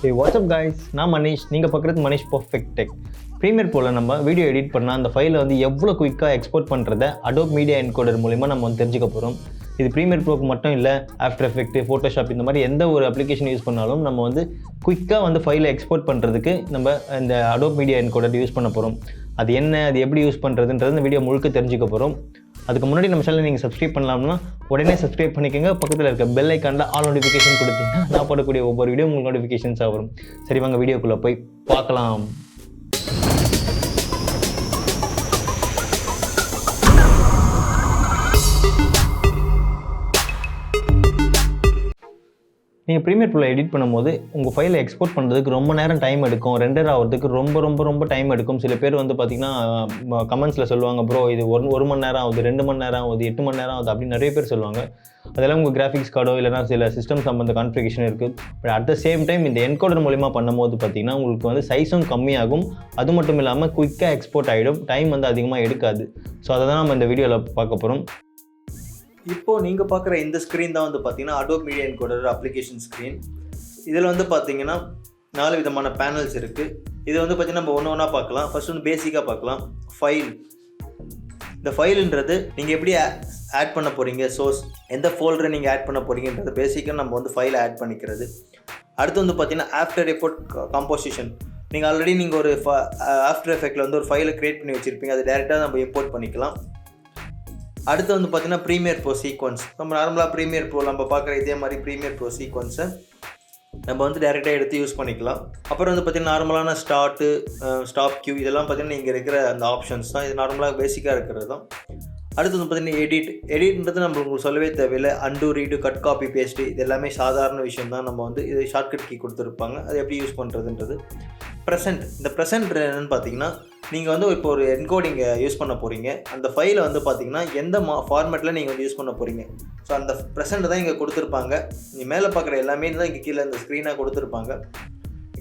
Hey, what's up guys? நான் மனிஷ். நீங்கள் பார்க்குறது மனிஷ் பர்ஃபெக்ட் டெக். ப்ரீமியர் ப்ரோவில் நம்ம வீடியோ எடிட் பண்ணால் அந்த ஃபைலை வந்து எவ்வளோ குயிக்காக எக்ஸ்போர்ட் பண்ணுறதை அடோப் மீடியா என்கோடர் மூலிமா நம்ம வந்து தெரிஞ்சுக்க போகிறோம். இது ப்ரீமியர் ப்ரோக்கு மட்டும் இல்லை, ஆஃப்டர் எஃபெக்ட், ஃபோட்டோஷாப் இந்த மாதிரி எந்த ஒரு அப்ளிகேஷன் யூஸ் பண்ணாலும் நம்ம வந்து குயிக்காக வந்து ஃபைலை எக்ஸ்போர்ட் பண்ணுறதுக்கு நம்ம இந்த அடோப் மீடியா என்கோடர் யூஸ் பண்ண போகிறோம். அது என்ன, அது எப்படி யூஸ் பண்ணுறதுன்றது இந்த வீடியோ முழுக்க தெரிஞ்சுக்க போகிறோம். அதுக்கு முன்னாடி நம்ம சேனல் நீங்கள் சப்ஸ்கிரைப் பண்ணலாம்னா உடனே சப்ஸ்கிரைப் பண்ணிக்கோங்க. பக்கத்தில் இருக்க பெல் ஐக்கானில் ஆல் நோட்டிஃபிகேஷன் கொடுத்தீங்கன்னா நான் போடக்கூடிய ஒவ்வொரு வீடியோ உங்களுக்கு நோட்டிஃபிகேஷன்ஸாக வரும். சரி, வாங்க வீடியோக்குள்ளே போய் பார்க்கலாம். நீங்கள் ப்ரீமியர் ப்ரோவில் எடிட் பண்ணும்போது உங்கள் ஃபைலை எக்ஸ்போர்ட் பண்ணுறதுக்கு ரொம்ப நேரம் டைம் எடுக்கும். ரெண்டர் ஆகிறதுக்கு ரொம்ப டைம் எடுக்கும். சில பேர் வந்து பார்த்திங்கன்னா கமெண்ட்ஸில் சொல்லுவாங்க, ப்ரோ இது ஒரு மணி நேரம் ஆகுது, 2 மணி நேரம் ஆகுது, 8 மணி நேரம் ஆகுது அப்படின்னு நிறைய பேர் சொல்லுவாங்க. அதெல்லாம் உங்கள் கிராஃபிக்ஸ் கார்டோ இல்லைனா சில சிஸ்டம் சம்பந்த கான்ஃபிகரேஷன் இருக்குது. But at the same time இந்த என்கோடர் மூலிமா பண்ணும்போது பார்த்திங்கன்னா உங்களுக்கு வந்து சைஸும் கம்மியாகும். அது மட்டும் இல்லாமல் குயிக்காக எக்ஸ்போர்ட் ஆகிடும், டைம் வந்து அதிகமாக எடுக்காது. ஸோ அதை தான் நம்ம இந்த வீடியோவில் பார்க்க போகிறோம். இப்போது நீங்கள் பார்க்குற இந்த ஸ்க்ரீன் தான் வந்து பார்த்தீங்கன்னா Adobe media encoder application screen. இதில் வந்து பார்த்தீங்கன்னா 4 விதமான பேனல்ஸ் இருக்குது. இது வந்து பார்த்தீங்கன்னா நம்ம ஒன்று ஒன்றா பார்க்கலாம். ஃபர்ஸ்ட் வந்து பேசிக்காக பார்க்கலாம். ஃபைல். இந்த ஃபைலுன்றது நீங்கள் எப்படி ஆட் பண்ண போகிறீங்க, சோர்ஸ் எந்த ஃபோல்டரை நீங்கள் ஆட் பண்ண போகிறீங்கன்றது பேசிக்காக நம்ம வந்து ஃபைலை ஆட் பண்ணிக்கிறது. அடுத்து வந்து பார்த்தீங்கன்னா ஆஃப்டர் எஃபெக்ட் காம்போசிஷன். நீங்கள் ஆல்ரெடி நீங்கள் ஒரு ஆஃப்டர் எஃபெக்டில் வந்து ஒரு ஃபைலை க்ரியேட் பண்ணி வச்சுருப்பீங்க, அதை டேரெக்டாக நம்ம இம்போர்ட் பண்ணிக்கலாம். அடுத்து வந்து பார்த்திங்கன்னா ப்ரீமியர் ப்ரோ சீக்வன்ஸ். நம்ம நார்மலாக ப்ரீமியர் ப்ரோ நம்ம பார்க்குற இதே மாதிரி ப்ரீமியர் ப்ரோ சீக்வன்ஸை நம்ம வந்து டேரெக்டாக எடுத்து யூஸ் பண்ணிக்கலாம். அப்புறம் வந்து பார்த்திங்கன்னா நார்மலான ஸ்டாப் கியூ இதெல்லாம் பார்த்திங்கன்னா இங்கே இருக்கிற அந்த ஆப்ஷன்ஸ் தான். இது நார்மலாக பேசிக்காக இருக்கிறது தான். அடுத்து வந்து பார்த்திங்கன்னா எடிட்ன்றது நம்ம உங்களுக்கு சொல்லவே தேவையில்லை. And, read, cut, copy, paste இது எல்லாமே சாதாரண விஷயம் தான். நம்ம வந்து இது ஷார்ட்கட் கீ கொடுத்துருப்பாங்க, அது எப்படி யூஸ் பண்ணுறதுன்றது. ப்ரெசென்ட். இந்த ப்ரெசென்ட் என்னென்னு பார்த்தீங்கன்னா நீங்கள் வந்து இப்போ ஒரு என்கோடிங்கை யூஸ் பண்ண போகிறீங்க. அந்த ஃபைலை வந்து பார்த்தீங்கன்னா எந்த ஃபார்மேட்டில் நீங்கள் வந்து யூஸ் பண்ண போகிறீங்க. ஸோ அந்த ப்ரெசென்ட் தான் இங்கே கொடுத்துருப்பாங்க. நீங்கள் மேலே பார்க்குற எல்லாமே தான் இங்கே கீழே இந்த ஸ்க்ரீனாக கொடுத்துருப்பாங்க.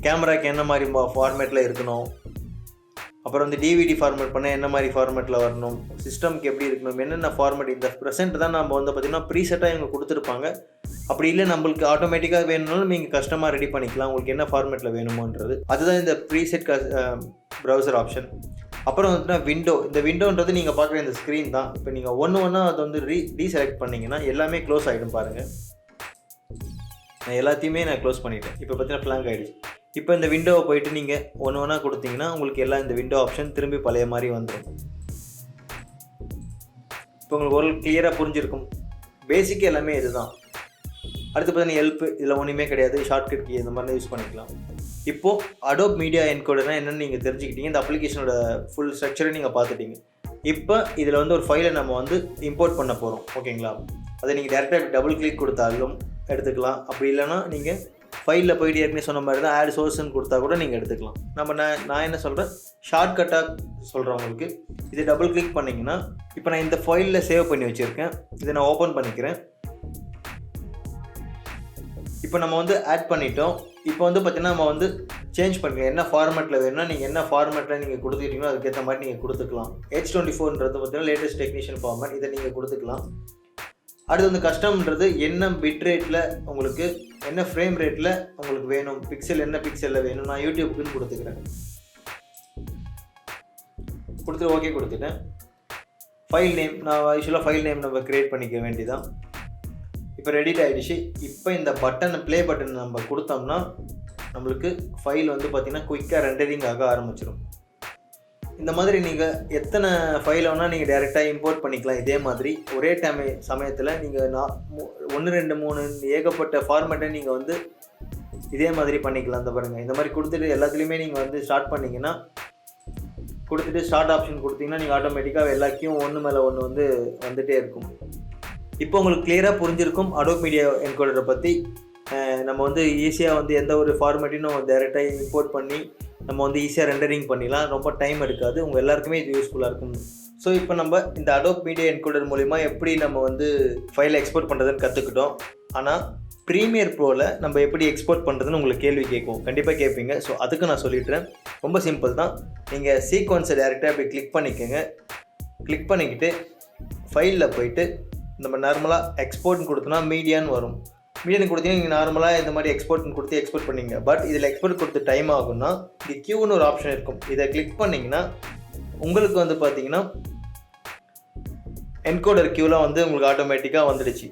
கேமராக்கு என்ன மாதிரி ஃபார்மேட்டில் இருக்கணும், அப்புறம் வந்து டிவிடி ஃபார்மேட் பண்ண என்ன மாதிரி ஃபார்மேட்டில் வரணும், சிஸ்டம்க்கு எப்படி இருக்கணும், என்னென்ன ஃபார்மேட். இந்த ப்ரெசென்ட் தான் நம்ம வந்து பார்த்திங்கன்னா ப்ரீசெட்டாக இவங்க கொடுத்துருப்பாங்க. அப்படி இல்லை நம்மளுக்கு ஆட்டோமேட்டிக்காக வேணும்னாலும் நீங்கள் கஸ்டமாக ரெடி பண்ணிக்கலாம், உங்களுக்கு என்ன ஃபார்மேட்டில் வேணுமோன்றது. அதுதான் இந்த ப்ரீசெட் ப்ரௌசர் ஆப்ஷன். அப்புறம் வந்துட்டுனா விண்டோ. இந்த விண்டோன்றது நீங்கள் பார்க்குற இந்த ஸ்க்ரீன் தான். இப்போ நீங்கள் ஒன்று அதை வந்து டீசெலக்ட் பண்ணிங்கன்னா எல்லாமே க்ளோஸ் ஆகிடும். பாருங்கள், நான் எல்லாத்தையுமே க்ளோஸ் பண்ணிட்டேன். இப்போ பார்த்தீங்கன்னா ஃப்ளாங்க் ஆகிடுச்சு. இப்போ இந்த விண்டோவை போயிட்டு நீங்கள் ஒன்று கொடுத்தீங்கன்னா உங்களுக்கு எல்லாம் இந்த விண்டோ ஆப்ஷன் திரும்பி பழைய மாதிரி வந்துடும். இப்போ உங்களுக்கு ஒரு கிளியராக புரிஞ்சிருக்கும். பேசிக் எல்லாமே இது தான். அடுத்து பார்த்தீங்கன்னா ஹெல்ப். இதில் ஒன்றுமே கிடையாது, ஷார்ட்கட் கீ இந்த மாதிரி யூஸ் பண்ணிக்கலாம். இப்போது அடோப் மீடியா என்கோடர்னா என்னென்னு நீங்கள் தெரிஞ்சுக்கிட்டீங்க. இந்த அப்ளிகேஷனோட ஃபுல் ஸ்ட்ரக்சரை நீங்கள் பார்த்துட்டீங்க. இப்போ இதில் வந்து ஒரு ஃபைலை நம்ம வந்து இம்போர்ட் பண்ண போகிறோம், ஓகேங்களா. அதை நீங்கள் டேரெக்டாக டபுள் கிளிக் கொடுத்தாலும் எடுத்துக்கலாம். அப்படி இல்லைனா நீங்கள் ஃபைலில் போய்ட்டு ஏற்கனவே சொன்ன மாதிரி தான் ஆட் சோர்ஸ்ன்னு கொடுத்தா கூட நீங்கள் எடுத்துக்கலாம். நான் என்ன சொல்கிறேன், ஷார்ட்கட்டாக சொல்கிறேன் உங்களுக்கு. இதை டபுள் கிளிக் பண்ணிங்கன்னா இப்போ நான் இந்த ஃபைலில் சேவ் பண்ணி வச்சுருக்கேன். இதை நான் ஓப்பன் பண்ணிக்கிறேன். இப்போ நம்ம வந்து ஆட் பண்ணிட்டோம். இப்போ வந்து பார்த்திங்கன்னா நம்ம வந்து சேஞ்ச் பண்ணிக்கலாம். என்ன ஃபார்மேட்டில் வேணும்னா நீங்கள் என்ன ஃபார்மேட்டில் நீங்கள் கொடுத்துக்கிட்டீங்களோ அதுக்கேற்ற மாதிரி நீங்கள் கொடுத்துக்கலாம். H24ன்றது பார்த்திங்கன்னா லேட்டஸ்ட் டெக்னீஷியன் ஃபார்மேட், இதை நீங்கள் கொடுத்துக்கலாம். அடுத்து வந்து கஸ்டம்ன்றது என்ன பிட் ரேட்டில் உங்களுக்கு, என்ன ஃப்ரேம் ரேட்டில் உங்களுக்கு வேணும், பிக்சல் என்ன பிக்சலில் வேணும். நான் யூடியூப்க்குன்னு கொடுத்துக்கிறேன். கொடுத்துட்டு ஓகே கொடுத்துட்டேன். ஃபைல் நேம் நான் யூஸ்வலாக ஃபைல் நேம் நம்ம க்ரியேட் பண்ணிக்க வேண்டியதான். இப்போ ரெடிட் ஆகிடுச்சு. இப்போ இந்த ப்ளே பட்டன் நம்ம கொடுத்தோம்னா நம்மளுக்கு ஃபைல் வந்து பார்த்திங்கன்னா குயிக்காக ரெண்டரிங் ஆக ஆரம்பிச்சிடும். இந்த மாதிரி நீங்கள் எத்தனை ஃபைல் வேணால் நீங்கள் டேரெக்டாக இம்போர்ட் பண்ணிக்கலாம். இதே மாதிரி ஒரே சமயத்தில் நீங்கள் 1 2 3 ஏகப்பட்ட ஃபார்மேட்டை நீங்கள் வந்து இதே மாதிரி பண்ணிக்கலாம். இந்த பாருங்கள், இந்த மாதிரி கொடுத்துட்டு எல்லாத்துலேயுமே நீங்கள் வந்து ஸ்டார்ட் பண்ணிங்கன்னா கொடுத்துட்டு ஸ்டார்ட் ஆப்ஷன் கொடுத்தீங்கன்னா நீங்கள் ஆட்டோமேட்டிக்காக எல்லாத்தையும் ஒன்று மேலே ஒன்று வந்து வந்துகிட்டே இருக்கும். இப்போ உங்களுக்கு கிளியராக புரிஞ்சிருக்கும் அடோப் மீடியா என்கோடரை பற்றி. நம்ம வந்து ஈஸியாக வந்து எந்த ஒரு ஃபார்மேட்டையும் நம்ம டேரெக்டாக இம்போர்ட் பண்ணி நம்ம வந்து ஈஸியாக ரெண்டரிங் பண்ணிடலாம். ரொம்ப டைம் எடுக்காது. உங்கள் எல்லாருக்குமே இது யூஸ்ஃபுல்லாக இருக்கும். ஸோ இப்போ நம்ம இந்த அடோப் மீடியா என்கோடர் மூலிமா எப்படி நம்ம வந்து ஃபைலை எக்ஸ்போர்ட் பண்ணுறதுன்னு கற்றுக்கிட்டோம். ஆனால் ப்ரீமியர் ப்ரோவில் நம்ம எப்படி எக்ஸ்போர்ட் பண்ணுறதுன்னு உங்களுக்கு கேள்வி கேட்கும், கண்டிப்பாக கேட்பீங்க. ஸோ அதுக்கு நான் சொல்லிடுறேன். ரொம்ப சிம்பிள் தான். நீங்கள் சீக்வன்ஸை டேரெக்டாக அப்படி கிளிக் பண்ணிக்கோங்க. கிளிக் பண்ணிக்கிட்டு ஃபைலில் போயிட்டு நம்ம நார்மலாக எக்ஸ்போர்ட்னு கொடுத்தோன்னா மீடியான்னு வரும். மீடியம் கொடுத்தீங்கன்னா நீங்கள் நார்மலாக இந்த மாதிரி எக்ஸ்போர்ட் கொடுத்து எக்ஸ்போர்ட் பண்ணிங்க. பட் இதில் எக்ஸ்போர்ட் கொடுத்து டைம் ஆகும்னா இது கியூன்னு ஒரு ஆப்ஷன் இருக்கும். இதை கிளிக் பண்ணிங்கன்னா உங்களுக்கு வந்து பார்த்தீங்கன்னா என்கோடர் கியூலாம் வந்து உங்களுக்கு ஆட்டோமேட்டிக்காக வந்துடுச்சு.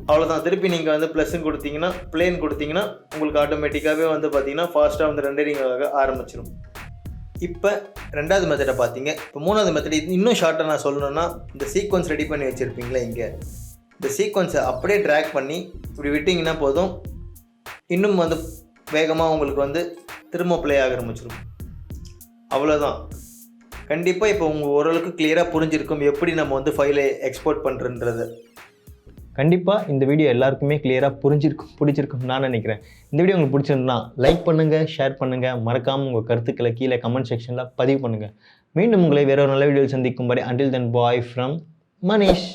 அவ்வளோதான். திருப்பி நீங்கள் வந்து ப்ளஸ்ன்னு கொடுத்தீங்கன்னா பிளேன் கொடுத்தீங்கன்னா உங்களுக்கு ஆட்டோமேட்டிக்காகவே வந்து பார்த்தீங்கன்னா ஃபாஸ்ட்டாக வந்து ரெண்டரிங் ஆக ஆரம்பிச்சிடும். இப்போ ரெண்டாவது மெத்தடை பார்த்தீங்க. இப்போ மூணாவது மெத்தட் இன்னும் ஷார்ட்டாக நான் சொல்லணும்னா இந்த சீக்வன்ஸ் ரெடி பண்ணி வச்சுருப்பீங்களா, இங்கே இந்த சீக்வன்ஸை அப்படியே ட்ராக் பண்ணி இப்படி விட்டிங்கன்னா போதும், இன்னும் வந்து வேகமாக உங்களுக்கு வந்து திரும்ப ப்ளே ஆக ஆரம்பிச்சிடும். அவ்வளோதான். கண்டிப்பாக இப்போ உங்கள் ஓரளவுக்கு கிளியராக புரிஞ்சிருக்கும் எப்படி நம்ம வந்து ஃபைலை எக்ஸ்போர்ட் பண்ணுறன்றது. கண்டிப்பாக இந்த வீடியோ எல்லாருக்குமே கிளியராக பிடிச்சிருக்கும் நான் நினைக்கிறேன். இந்த வீடியோ உங்களுக்கு பிடிச்சிருந்தா லைக் பண்ணுங்கள், ஷேர் பண்ணுங்கள், மறக்காமல் உங்கள் கருத்துக்களை கீழே கமெண்ட் செக்ஷனில் பதிவு பண்ணுங்கள். மீண்டும் உங்களை வேற ஒரு நல்ல வீடியோவில் சந்திக்கும் வரை until then bye from Manish.